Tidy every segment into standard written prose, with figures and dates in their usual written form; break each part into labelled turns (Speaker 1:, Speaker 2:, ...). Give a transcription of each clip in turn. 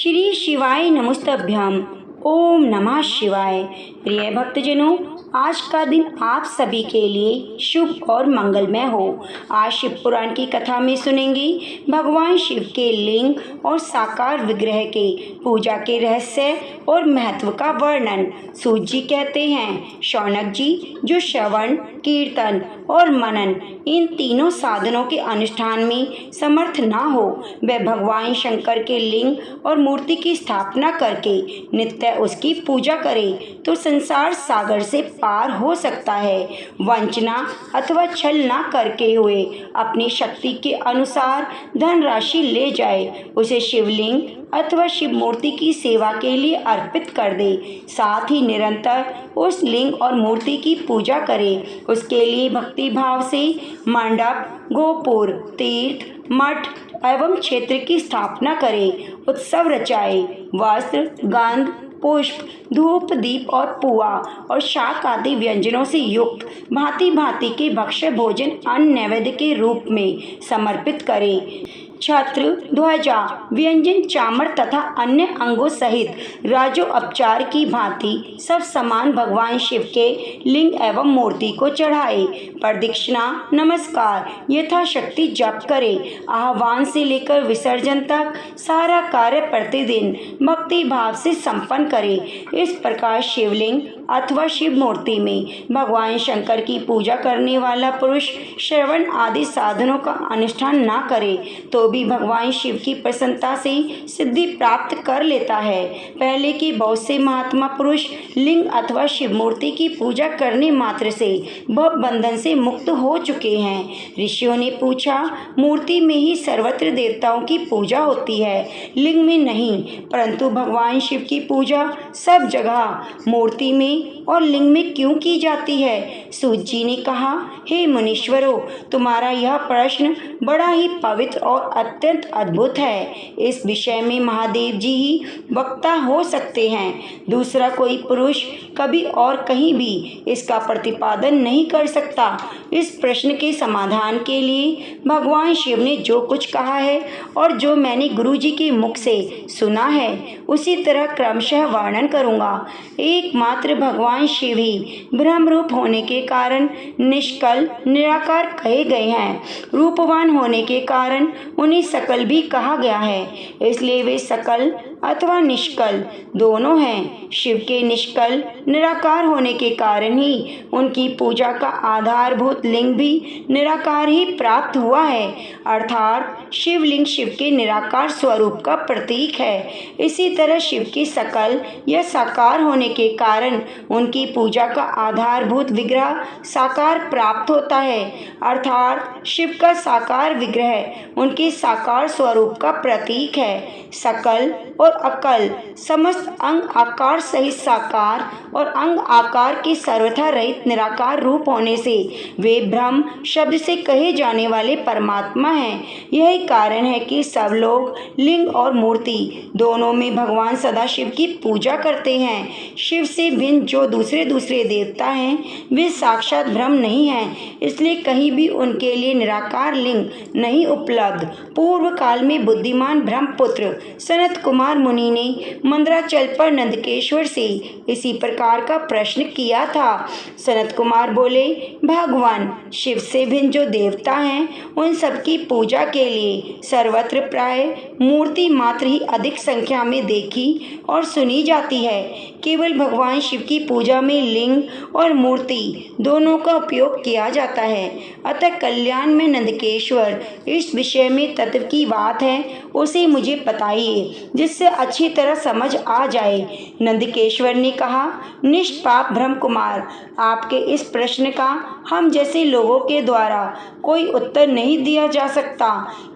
Speaker 1: श्री शिवाय नमस्तभ्यम। ओम नमः शिवाय। प्रिय भक्तजनों, आज का दिन आप सभी के लिए शुभ और मंगलमय हो। आज शिव पुराण की कथा में सुनेंगे भगवान शिव के लिंग और साकार विग्रह के पूजा के रहस्य और महत्व का वर्णन। सूत जी कहते हैं, शौनक जी, जो श्रवण, कीर्तन और मनन इन तीनों साधनों के अनुष्ठान में समर्थ ना हो, वह भगवान शंकर के लिंग और मूर्ति की स्थापना करके नित्य उसकी पूजा करे तो संसार सागर से पार हो सकता है। वंचना अथवा छल ना करके हुए अपनी शक्ति के अनुसार धनराशि ले जाए, उसे शिवलिंग अथवा शिव मूर्ति की सेवा के लिए अर्पित कर दे। साथ ही निरंतर उस लिंग और मूर्ति की पूजा करे। उसके लिए भक्ति भाव से मंडप, गोपुर, तीर्थ, मठ एवं क्षेत्र की स्थापना करे। उत्सव रचाए। वस्त्र, गंध, पुष्प, धूप, दीप और पुआ और शाक आदि व्यंजनों से युक्त भांति भांति के भक्ष्य भोजन अन्न नैवेद्य के रूप में समर्पित करे। छत्र, ध्वजा, व्यंजन, चामर तथा अन्य अंगों सहित राजोपचार की भांति सब सामान भगवान शिव के लिंग एवं मूर्ति को चढ़ाए। प्रदक्षिणा, नमस्कार यथाशक्ति जप करे। आह्वान से लेकर विसर्जन तक सारा कार्य प्रतिदिन भक्ति भाव से संपन्न करे। इस प्रकार शिवलिंग अथवा शिव मूर्ति में भगवान शंकर की पूजा करने वाला पुरुष श्रवण आदि साधनों का अनुष्ठान ना करे तो भी भगवान शिव की प्रसन्नता से सिद्धि प्राप्त कर लेता है। पहले के बहुत से महात्मा पुरुष लिंग अथवा शिव मूर्ति की पूजा करने मात्र से भव बंधन से मुक्त हो चुके हैं। ऋषियों ने पूछा, मूर्ति में ही सर्वत्र देवताओं की पूजा होती है, लिंग में नहीं, परंतु भगवान शिव की पूजा सब जगह मूर्ति में और लिंग में क्यों की जाती है? सूत जी ने कहा, हे मुनीश्वरों, तुम्हारा यह प्रश्न बड़ा ही पवित्र और अत्यंत अद्भुत है। इस विषय में महादेव जी ही वक्ता हो सकते हैं। दूसरा कोई पुरुष कभी और कहीं भी इसका प्रतिपादन नहीं कर सकता। इस प्रश्न के समाधान के लिए भगवान शिव ने जो कुछ कहा है और जो मैंने गुरु जी के मुख से सुना है उसी तरह क्रमशः वर्णन करूँगा। एकमात्र भगवान शिव ही ब्रह्म रूप होने के कारण निष्कल, निराकार कहे गए हैं। रूपवान होने के कारण उन्हें सकल भी कहा गया है, इसलिए वे सकल अथवा निष्कल दोनों हैं। शिव के निष्कल, निराकार होने के कारण ही उनकी पूजा का आधारभूत लिंग भी निराकार ही प्राप्त हुआ है, अर्थात शिवलिंग शिव के निराकार स्वरूप का प्रतीक है। इसी तरह शिव के सकल या साकार होने के कारण उनकी पूजा का आधारभूत विग्रह साकार प्राप्त होता है, अर्थात शिव का साकार विग्रह उनके साकार स्वरूप का प्रतीक है। सकल और अकल समस्त अंग आकार सहित साकार और अंग आकार के सर्वथा रहित निराकार रूप होने से वे ब्रह्म शब्द से कहे जाने वाले परमात्मा हैं। यही कारण है कि सब लोग लिंग और मूर्ति दोनों में भगवान सदाशिव की पूजा करते हैं। शिव से भिन्न जो दूसरे देवता हैं वे साक्षात ब्रह्म नहीं हैं, इसलिए कहीं भी उनके लिए निराकार लिंग नहीं उपलब्ध। पूर्व काल में बुद्धिमान ब्रह्मपुत्र सनत कुमार मुनि ने मंदराचल पर नंदकेश्वर से इसी प्रकार का प्रश्न किया था। सनत कुमार बोले, भगवान शिव से भिन्न जो देवता हैं उन सबकी पूजा के लिए सर्वत्र प्राय मूर्ति मात्र ही अधिक संख्या में देखी और सुनी जाती है। केवल भगवान शिव की पूजा में लिंग और मूर्ति दोनों का उपयोग किया जाता है। अतः कल्याण में नंदकेश्वर इस विषय में तत्व की बात है उसे मुझे बताइए, जिससे अच्छी तरह समझ आ जाए। नंदकेश्वर ने कहा, निष्पाप ब्रह्म कुमार, आपके इस प्रश्न का हम जैसे लोगों के द्वारा कोई उत्तर नहीं दिया जा सकता,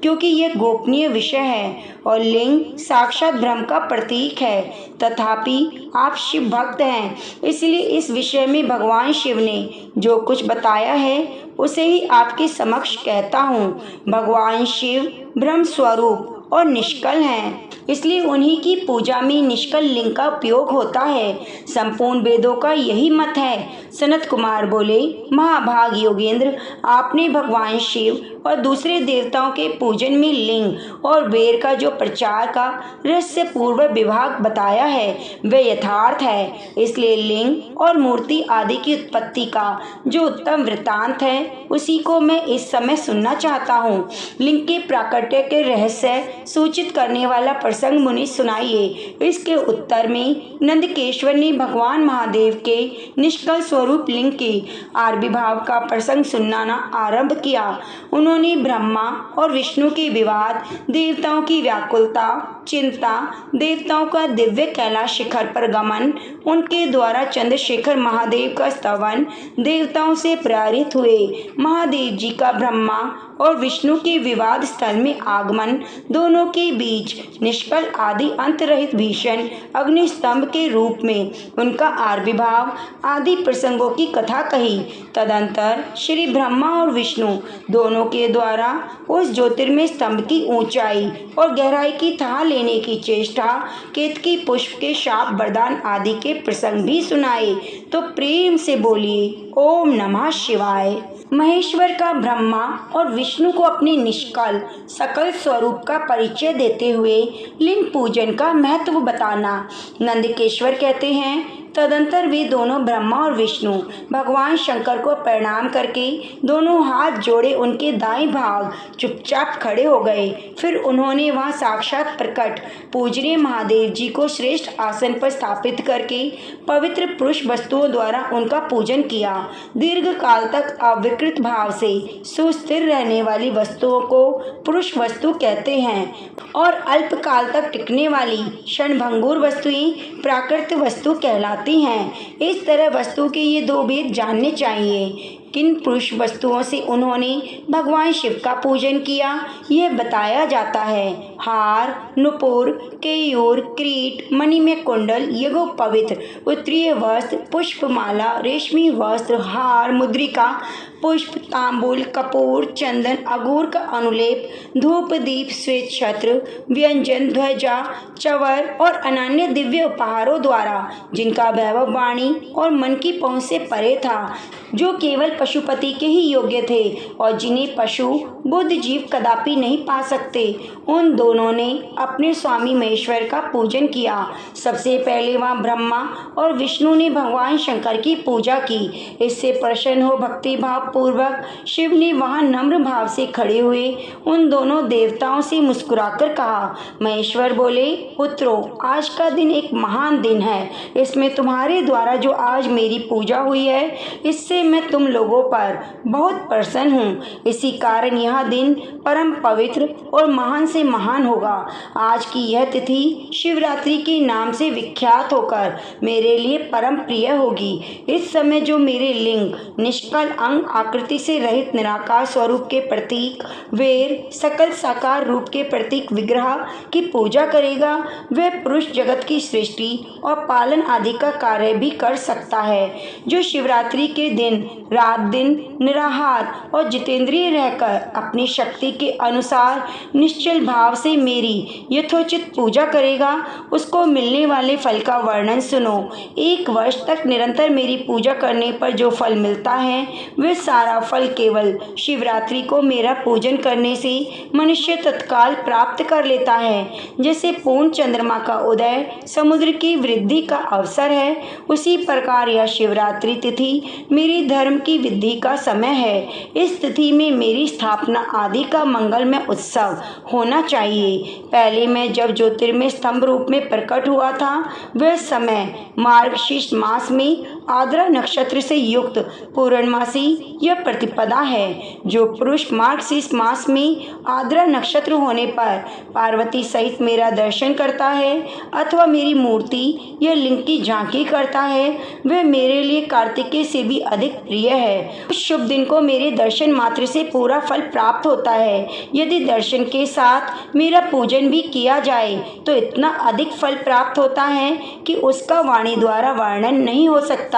Speaker 1: क्योंकि यह गोपनीय विषय है और लिंग साक्षात ब्रह्म का प्रतीक है। तथापि आप शिव भक्त हैं, इसलिए इस विषय में भगवान शिव ने जो कुछ बताया है उसे ही आपके समक्ष कहता हूँ। भगवान शिव ब्रह्म स्वरूप और निष्कल हैं, इसलिए उन्हीं की पूजा में निष्कल लिंग का उपयोग होता है। संपूर्ण वेदों का यही मत है। सनत कुमार बोले, महाभाग योगेंद्र, आपने भगवान शिव और दूसरे देवताओं के पूजन में लिंग और वेर का जो प्रचार का रहस्य पूर्व विभाग बताया है वे यथार्थ है। इसलिए लिंग और मूर्ति आदि की उत्पत्ति का जो उत्तम वृत्तांत है उसी को मैं इस समय सुनना चाहता हूँ। लिंग के प्राकट्य के रहस्य सूचित करने वाला प्रसंग मुनि सुनाइए। इसके उत्तर में नंदकेश्वर ने भगवान महादेव के निष्कल स्वरूप लिंग के आविर्भाव का प्रसंग सुनाना आरंभ किया। उन्होंने ब्रह्मा और विष्णु के विवाद, देवताओं की व्याकुलता, चिंता, देवताओं का दिव्य कैलाश शिखर पर गमन, उनके द्वारा चंद्रशेखर महादेव का स्तवन, देवताओं से प्रेरित हुए महादेव जी का ब्रह्मा और विष्णु के विवाद स्थल में आगमन, दोनों के बीच निष्कल आदि अंत रहित भीषण अग्निस्तंभ के रूप में उनका आविर्भाव आदि प्रसंगों की कथा कही। तदंतर श्री ब्रह्मा और विष्णु दोनों के द्वारा उस ज्योतिर्मय स्तंभ की ऊंचाई और गहराई की थाह लेने की चेष्टा, केतकी पुष्प के शाप वरदान आदि के प्रसंग भी सुनाए। तो प्रेम से बोलिए ओम नमः शिवाय। महेश्वर का ब्रह्मा और विष्णु को अपने निष्कल सकल स्वरूप का परिचय देते हुए लिंग पूजन का महत्व बताना। नंदकेश्वर कहते हैं, तदंतर वे दोनों ब्रह्मा और विष्णु भगवान शंकर को प्रणाम करके दोनों हाथ जोड़े उनके दाएं भाग चुपचाप खड़े हो गए। फिर उन्होंने वहां साक्षात प्रकट पूजनीय महादेव जी को श्रेष्ठ आसन पर स्थापित करके पवित्र पुरुष वस्तुओं द्वारा उनका पूजन किया। दीर्घ काल तक अविकृत भाव से सुस्थिर रहने वाली वस्तुओं को पुरुष वस्तु कहते हैं और अल्प काल तक टिकने वाली क्षणभंगुर वस्तुएं प्राकृत वस्तु कहलाती हैं। इस तरह वस्तु के ये दो भेद जानने चाहिए। किन पुरुष वस्तुओं से उन्होंने भगवान शिव का पूजन किया यह बताया जाता है। हार, नुपुर, केयूर, क्रीट, मणिमय कुंडल, यगो पवित्र उत्तरीय वस्त्र, पुष्पमाला, रेशमी वस्त्र, हार, मुद्रिका, पुष्प, तांबूल, कपूर, चंदन, अगूर का अनुलेप, धूप, दीप, श्वेत छत्र, व्यंजन, ध्वजा, चवर और अन्य दिव्य उपहारों द्वारा जिनका वैभव वाणी और मन की पहुंच से परे था, जो केवल पशुपति के ही योग्य थे और जिन्हें पशु बुद्ध जीव कदापि नहीं पा सकते, उन दोनों ने अपने स्वामी महेश्वर का पूजन किया। सबसे पहले वहाँ ब्रह्मा और विष्णु ने भगवान शंकर की पूजा की। इससे प्रसन्न हो भक्ति भाव पूर्वक शिव ने वहाँ नम्र भाव से खड़े हुए उन दोनों देवताओं से मुस्कुराकर कहा। महेश्वर बोले, पुत्रों, आज का दिन एक महान दिन है। इसमें तुम्हारे द्वारा जो आज मेरी पूजा हुई है इससे मैं तुम लोगों पर बहुत प्रसन्न हूँ। इसी कारण यह दिन परम पवित्र और महान से महान होगा। आज की यह तिथि शिवरात्रि के नाम से विख्यात होकर मेरे लिए परम प्रिय होगी। इस समय जो मेरे लिंग, निष्कल अंग आकृति से रहित निराकार स्वरूप के प्रतीक, वेर, सकल साकार रूप के प्रतीक विग्रह की पूजा करेगा, वह पुरुष जगत की सृष्टि और पालन आदि का कार्य भी कर सकता है। जो शिवरात्रि के दिन रात दिन निराहार और जितेंद्रिय रहकर अपनी शक्ति के अनुसार निश्चल भाव से मेरी यथोचित पूजा करेगा, उसको मिलने वाले फल का वर्णन सुनो। 1 वर्ष तक निरंतर मेरी पूजा करने पर जो फल मिलता है वह सारा फल केवल शिवरात्रि को मेरा पूजन करने से मनुष्य तत्काल प्राप्त कर लेता है। जैसे पूर्ण चंद्रमा का उदय समुद्र की वृद्धि का अवसर है, उसी प्रकार यह शिवरात्रि तिथि मेरी धर्म की विधि का समय है। इस तिथि में मेरी स्थापना आदि का मंगलमय उत्सव होना चाहिए। पहले मैं जब ज्योतिर्मय स्तंभ रूप में प्रकट हुआ था, वह समय मार्गशीर्ष मास में आद्रा नक्षत्र से युक्त पूर्णमासी यह प्रतिपदा है। जो पुरुष मार्गशीर्ष मास में आद्रा नक्षत्र होने पर पार्वती सहित मेरा दर्शन करता है अथवा मेरी मूर्ति या लिंग की झांकी करता है, वह मेरे लिए कार्तिकेय से भी अधिक प्रिय है। उस शुभ दिन को मेरे दर्शन मात्र से पूरा फल प्राप्त होता है। यदि दर्शन के साथ मेरा पूजन भी किया जाए तो इतना अधिक फल प्राप्त होता है कि उसका वाणी द्वारा वर्णन नहीं हो सकता।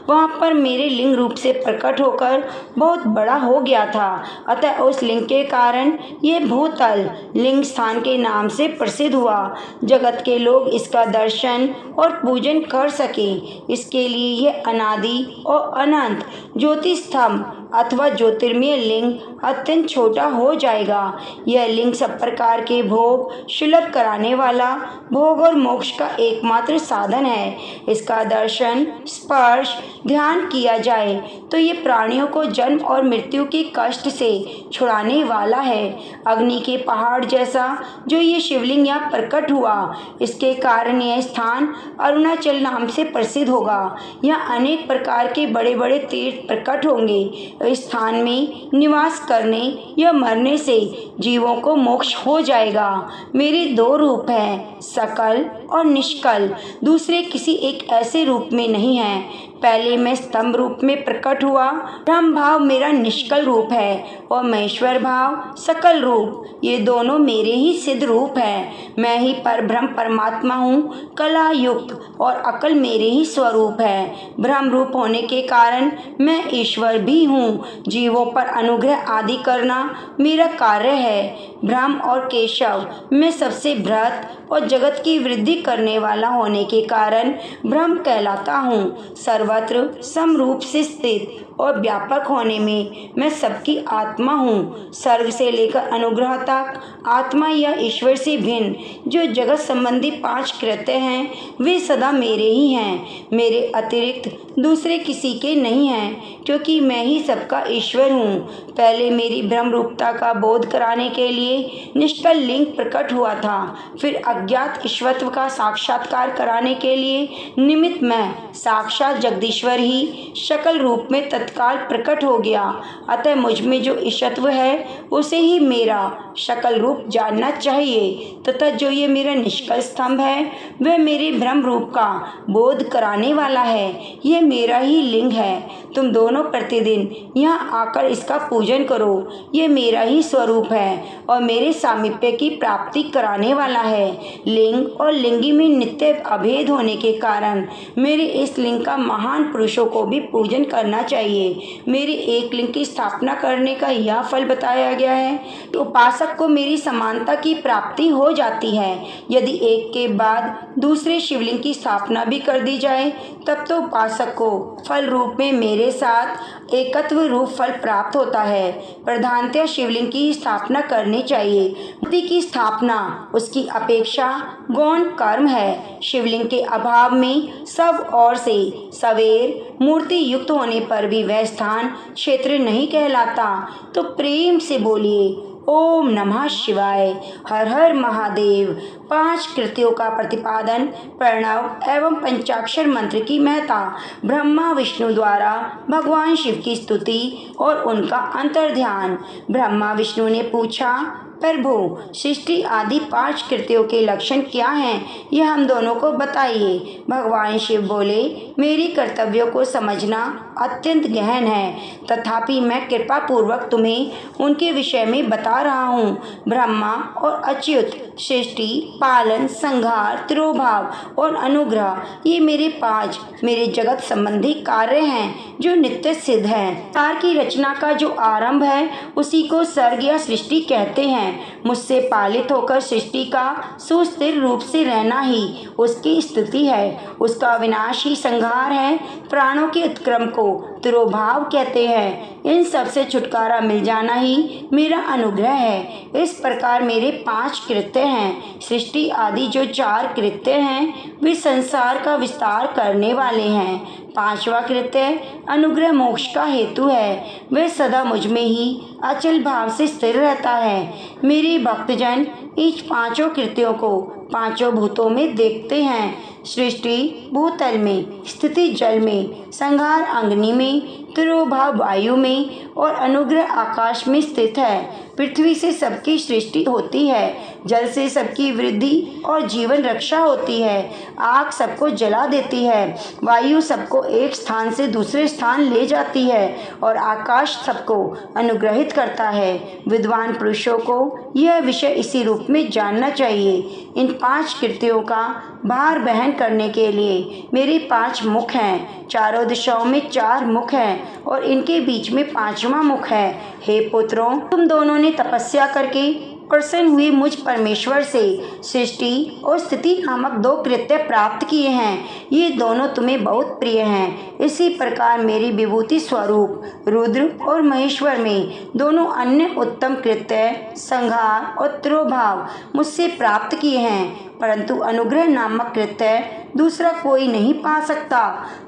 Speaker 1: वहाँ पर मेरे लिंग रूप से प्रकट होकर बहुत बड़ा हो गया था। अतः उस लिंग के कारण यह भूतल लिंग स्थान के नाम से प्रसिद्ध हुआ। जगत के लोग इसका दर्शन और पूजन कर सके, इसके लिए यह अनादि और अनंत ज्योति स्तंभ अथवा ज्योतिर्मय लिंग अत्यंत छोटा हो जाएगा। यह लिंग सब प्रकार के भोग सुलभ कराने वाला भोग और मोक्ष का एकमात्र साधन है। इसका दर्शन, स्पर्श, ध्यान किया जाए तो ये प्राणियों को जन्म और मृत्यु के कष्ट से छुड़ाने वाला है। अग्नि के पहाड़ जैसा जो ये शिवलिंग यहाँ प्रकट हुआ, इसके कारण यह स्थान अरुणाचल नाम से प्रसिद्ध होगा। यहाँ अनेक प्रकार के बड़े बड़े तीर्थ प्रकट होंगे। इस स्थान में निवास करने या मरने से जीवों को मोक्ष हो जाएगा। मेरे दो रूप हैं, सकल और निष्कल। दूसरे किसी एक ऐसे रूप में नहीं है। पहले मैं स्तंभ रूप में प्रकट हुआ, ब्रह्म भाव मेरा निष्कल रूप है और महेश्वर भाव सकल रूप। ये दोनों मेरे ही सिद्ध रूप हैं। मैं ही परब्रह्म परमात्मा हूँ। कला युक्त और अकल मेरे ही स्वरूप है। ब्रह्म रूप होने के कारण मैं ईश्वर भी हूँ। जीवों पर अनुग्रह आदि करना मेरा कार्य है। ब्रह्म और केशव मैं सबसे बृहत और जगत की वृद्धि करने वाला होने के कारण ब्रह्म कहलाता हूँ। सर्वत्र समरूप से स्थित और व्यापक होने में मैं सबकी आत्मा हूँ। सर्ग से लेकर अनुग्रह तक आत्मा या ईश्वर से भिन्न जो जगत संबंधी 5 कृत्य हैं, वे सदा मेरे ही हैं। मेरे अतिरिक्त दूसरे किसी के नहीं हैं, क्योंकि मैं ही सबका ईश्वर हूँ। पहले मेरी ब्रह्म रूपता का बोध कराने के लिए निष्कल लिंग प्रकट हुआ था। फिर अज्ञात ईश्वरत्व का साक्षात्कार कराने के लिए निमित्त मैं साक्षात जगदीश्वर ही शकल रूप में तत्काल प्रकट हो गया। अतः मुझ में जो ईशत्व है उसे ही मेरा शकल रूप जानना चाहिए, तथा जो ये मेरा निष्कल स्तंभ है वह मेरे ब्रह्म रूप का बोध कराने वाला है। यह मेरा ही लिंग है। तुम दोनों प्रतिदिन यहाँ आकर इसका पूजन करो। ये मेरा ही स्वरूप है और मेरे सामीप्य की प्राप्ति कराने वाला है। लिंग और लिंगी में नित्य अभेद होने के कारण मेरे इस लिंग का महान पुरुषों को भी पूजन करना चाहिए। मेरे एक लिंग की स्थापना करने का यह फल बताया गया है कि उपासक को मेरी समानता की प्राप्ति हो जाती है। यदि एक के बाद दूसरे शिवलिंग की स्थापना भी कर दी जाए तब तो उपासक को फल रूप में मेरे साथ एकत्व रूप फल प्राप्त होता है। प्रधानतः शिवलिंग की स्थापना करनी चाहिए। मूर्ति की स्थापना उसकी अपेक्षा गौण कर्म है। शिवलिंग के अभाव में सब ओर से सवेर मूर्ति युक्त होने पर भी वह स्थान क्षेत्र नहीं कहलाता। तो प्रेम से बोलिए ओम नमः शिवाय, हर हर महादेव। 5 कृत्यों का प्रतिपादन, प्रणव एवं पंचाक्षर मंत्र की महत्ता, ब्रह्मा विष्णु द्वारा भगवान शिव की स्तुति और उनका अंतर्ध्यान। ब्रह्मा विष्णु ने पूछा, प्रभु सृष्टि आदि 5 कृत्यों के लक्षण क्या हैं, यह हम दोनों को बताइए। भगवान शिव बोले, मेरी कर्तव्यों को समझना अत्यंत गहन है, तथापि मैं कृपा पूर्वक तुम्हें उनके विषय में बता रहा हूँ। ब्रह्मा और अच्युत, सृष्टि, पालन, संहार, तिरोभाव और अनुग्रह, ये मेरे 5 मेरे जगत संबंधी कार्य हैं जो नित्य सिद्ध हैं। संसार की रचना का जो आरंभ है उसी को सर्ग या सृष्टि कहते हैं। मुझसे पालित होकर सृष्टि का सुस्थिर रूप से रहना ही उसकी स्थिति है। उसका विनाश ही संहार है। प्राणों के उत्क्रम को तिरोभाव कहते हैं। इन सब से छुटकारा मिल जाना ही मेरा अनुग्रह है। इस प्रकार मेरे 5 कृत्य हैं। सृष्टि आदि जो 4 कृत्य हैं वे संसार का विस्तार करने वाले हैं। 5वां कृत्य अनुग्रह मोक्ष का हेतु है। वह सदा मुझ में ही अचल भाव से स्थिर रहता है। मेरे भक्तजन इस 5 कृत्यों को 5 भूतों में देखते हैं। सृष्टि भूतल में, स्थिति जल में, संहार अग्नि में, तिरोभाव वायु में और अनुग्रह आकाश में स्थित है। पृथ्वी से सबकी सृष्टि होती है, जल से सबकी वृद्धि और जीवन रक्षा होती है, आग सबको जला देती है, वायु सबको एक स्थान से दूसरे स्थान ले जाती है और आकाश सबको अनुग्रहित करता है। विद्वान पुरुषों को यह विषय इसी रूप में जानना चाहिए। इन 5 कृत्यों का भार वहन करने के लिए मेरे 5 मुख हैं। चारों दिशाओं में 4 मुख हैं और इनके बीच में 5वां मुख है। हे पुत्रों, तुम दोनों ने तपस्या करके प्रसन्न हुए मुझ परमेश्वर से सृष्टि और स्थिति नामक 2 कृत्य प्राप्त किए हैं। ये दोनों तुम्हें बहुत प्रिय हैं। इसी प्रकार मेरी विभूति स्वरूप रुद्र और महेश्वर में दोनों अन्य उत्तम कृत्य संहार और तिरोभाव मुझसे प्राप्त किए हैं, परंतु अनुग्रह नामक कृत्य दूसरा कोई नहीं पा सकता।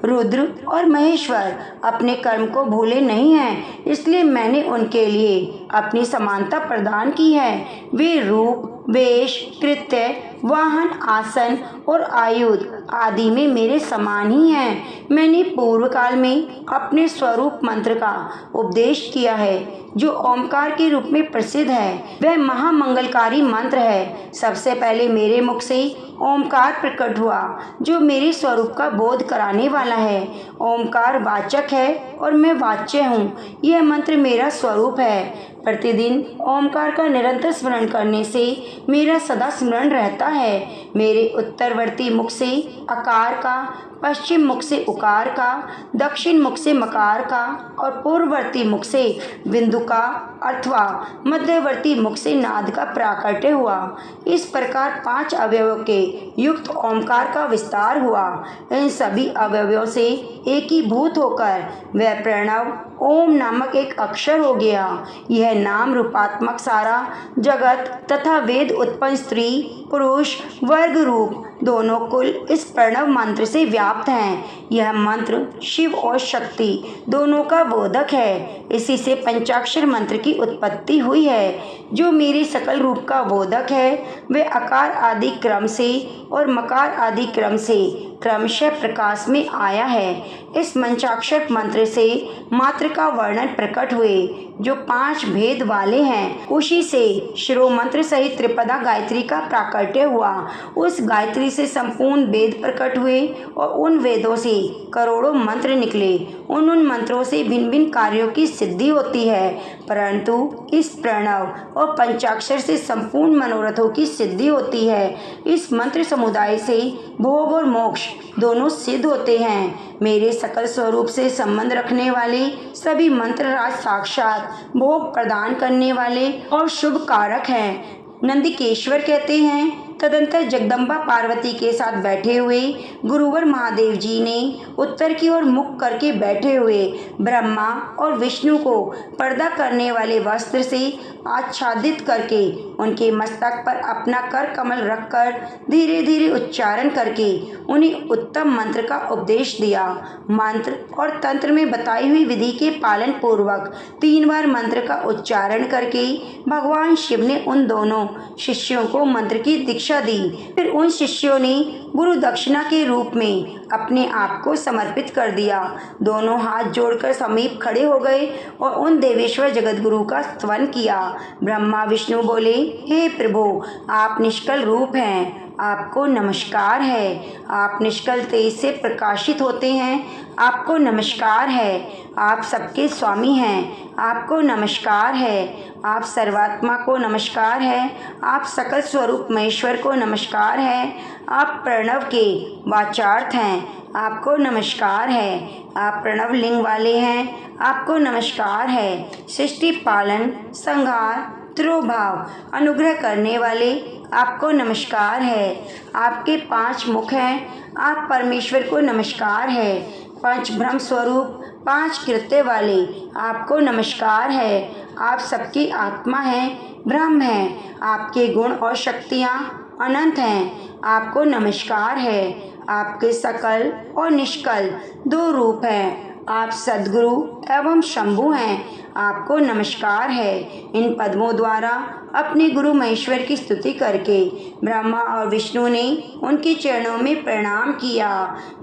Speaker 1: रुद्र और महेश्वर अपने कर्म को भूले नहीं हैं, इसलिए मैंने उनके लिए अपनी समानता प्रदान की है। वे रूप, वेश, कृत्य, वाहन, आसन और आयुध आदि में मेरे समान ही हैं। मैंने पूर्व काल में अपने स्वरूप मंत्र का उपदेश किया है, जो ओमकार के रूप में प्रसिद्ध है। वह महामंगलकारी मंत्र है। सबसे पहले मेरे मुख से ओमकार प्रकट हुआ, जो मेरे स्वरूप का बोध कराने वाला है। ओमकार वाचक है और मैं वाच्य हूँ। यह मंत्र मेरा स्वरूप है। प्रतिदिन ओमकार का निरंतर स्मरण करने से मेरा सदा स्मरण रहता है। मेरे उत्तरवर्ती मुख से अकार का, पश्चिम मुख से उकार का, दक्षिण मुख से मकार का और पूर्ववर्ती मुख से बिंदु का अथवा मध्यवर्ती मुख से नाद का प्राकट्य हुआ। इस प्रकार 5 अवयवों के युक्त ओमकार का विस्तार हुआ। इन सभी अवयवों से एकीभूत होकर वह प्रणव ओम नामक एक अक्षर हो गया। यह नाम रूपात्मक सारा जगत तथा वेद उत्पन्न स्त्री पुरुष वर्ग रूप दोनों कुल इस प्रणव मंत्र से व्याप्त हैं। यह मंत्र शिव और शक्ति दोनों का बोधक है। इसी से पंचाक्षर मंत्र की उत्पत्ति हुई है। जो मेरे सकल रूप का बोधक है, वह अकार आदि क्रम से और मकार आदि क्रम से क्रमशः प्रकाश में आया है। इस पंचाक्षर मंत्र से मात्र का वर्णन प्रकट हुए, जो 5 भेद वाले हैं। उसी से शिरो मंत्र सहित त्रिपदा गायत्री का प्राकट्य हुआ। उस गायत्री से संपूर्ण वेद प्रकट हुए और उन वेदों से करोड़ों मंत्र निकले। उन मंत्रों से भिन्न भिन्न कार्यों की सिद्धि होती है, परंतु इस प्रणव और पंचाक्षर से संपूर्ण मनोरथों की सिद्धि होती है। इस मंत्र समुदाय से भोग और मोक्ष दोनों सिद्ध होते हैं। मेरे सकल स्वरूप से संबंध रखने वाले सभी मंत्र राज साक्षात भोग प्रदान करने वाले और शुभ कारक हैं। नंदिकेश्वर कहते हैं, तदंतर जगदम्बा पार्वती के साथ बैठे हुए गुरुवर महादेव जी ने उत्तर की ओर मुख करके बैठे हुए ब्रह्मा और विष्णु को पर्दा करने वाले वस्त्र से आच्छादित करके उनके मस्तक पर अपना कर कमल रखकर धीरे धीरे उच्चारण करके उन्हें उत्तम मंत्र का उपदेश दिया। मंत्र और तंत्र में बताई हुई विधि के पालन पूर्वक 3 बार मंत्र का उच्चारण करके भगवान शिव ने उन दोनों शिष्यों को मंत्र की दीक्षा दी। फिर उन शिष्यों ने गुरु दक्षिणा के रूप में अपने आप को समर्पित कर दिया। दोनों हाथ जोड़कर समीप खड़े हो गए और उन देवेश्वर जगतगुरु का स्तवन किया। ब्रह्मा विष्णु बोले, हे प्रभु, आप निष्कल रूप हैं, आपको नमस्कार है। आप निष्कल तेज से प्रकाशित होते हैं, आपको नमस्कार है। आप सबके स्वामी हैं, आपको नमस्कार है। आप सर्वात्मा को नमस्कार है। आप सकल स्वरूप महेश्वर को नमस्कार है। आप प्रणव के वाचार्थ हैं, आपको नमस्कार है। आप प्रणव लिंग वाले हैं, आपको नमस्कार है। सृष्टि पालन संहार तिरोभाव अनुग्रह करने वाले, आपको नमस्कार है। आपके 5 मुख हैं, आप परमेश्वर को नमस्कार है। 5 ब्रह्म स्वरूप 5 कृत्य वाले, आपको नमस्कार है। आप सबकी आत्मा हैं, ब्रह्म हैं। आपके गुण और शक्तियाँ अनंत हैं, आपको नमस्कार है। आपके सकल और निष्कल 2 रूप हैं। आप सद्गुरु एवं शंभु हैं, आपको नमस्कार है। इन पद्मों द्वारा अपने गुरु महेश्वर की स्तुति करके ब्रह्मा और विष्णु ने उनके चरणों में प्रणाम किया।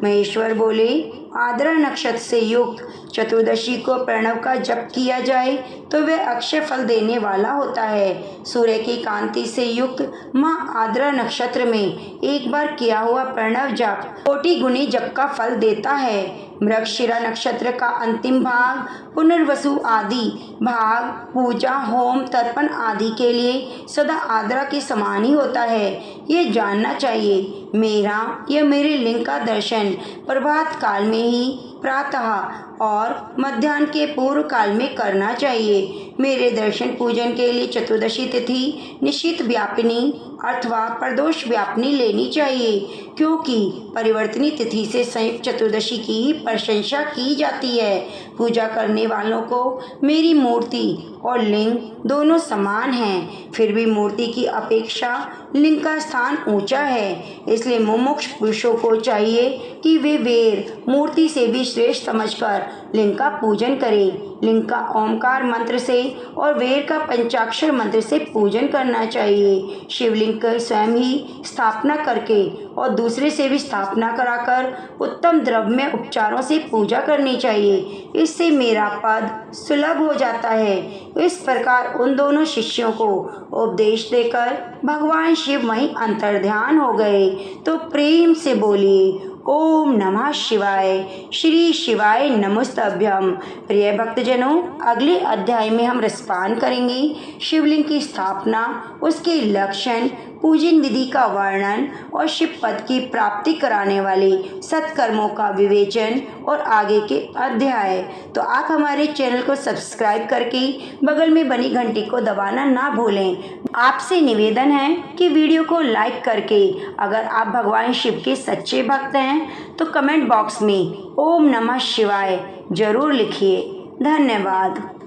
Speaker 1: महेश्वर बोले, आद्रा नक्षत्र से युक्त चतुर्दशी को प्रणव का जप किया जाए तो वह अक्षय फल देने वाला होता है। सूर्य की कांति से युक्त माह आद्रा नक्षत्र में एक बार किया हुआ प्रणव जप कोटि गुनी जप का फल देता है। मृगशिरा नक्षत्र का अंतिम भाग, पुनर्वसु आदि भाग पूजा होम तर्पण आदि के लिए सदा आद्रा के समान ही होता है। ये जानना चाहिए। मेरा या मेरे लिंग का दर्शन प्रभात काल में ही, प्रातः और मध्याह्न के पूर्व काल में करना चाहिए। मेरे दर्शन पूजन के लिए चतुर्दशी तिथि निश्चित व्यापिनी अथवा प्रदोष व्यापिनी लेनी चाहिए, क्योंकि परिवर्तनी तिथि से संयुक्त चतुर्दशी की ही प्रशंसा की जाती है। पूजा करने वालों को मेरी मूर्ति और लिंग दोनों समान हैं, फिर भी मूर्ति की अपेक्षा लिंग का स्थान ऊंचा है। इसलिए मुमुक्ष पुरुषों को चाहिए कि वे वेद मूर्ति से भी श्रेष्ठ समझकर लिंग का पूजन करें। लिंग का ओमकार मंत्र से और वेद का पंचाक्षर मंत्र से पूजन करना चाहिए। शिवलिंग की स्वयं ही स्थापना करके और दूसरे से भी स्थापना कराकर उत्तम द्रव्य उपचारों से पूजा करनी चाहिए। इससे मेरा पद सुलभ हो जाता है। इस प्रकार उन दोनों शिष्यों को उपदेश देकर भगवान शिव वहीं अंतर्ध्यान हो गए। तो प्रेम से बोलिए ओम नमः शिवाय। श्री शिवाय नमस्तभ्यम। प्रिय भक्तजनों, अगले अध्याय में हम रसपान करेंगे शिवलिंग की स्थापना, उसके लक्षण, पूजन विधि का वर्णन और शिव पद की प्राप्ति कराने वाले सत्कर्मों का विवेचन और आगे के अध्याय। तो आप हमारे चैनल को सब्सक्राइब करके बगल में बनी घंटी को दबाना ना भूलें। आपसे निवेदन है कि वीडियो को लाइक करके, अगर आप भगवान शिव के सच्चे भक्त हैं तो कमेंट बॉक्स में ओम नमः शिवाय जरूर लिखिए। धन्यवाद।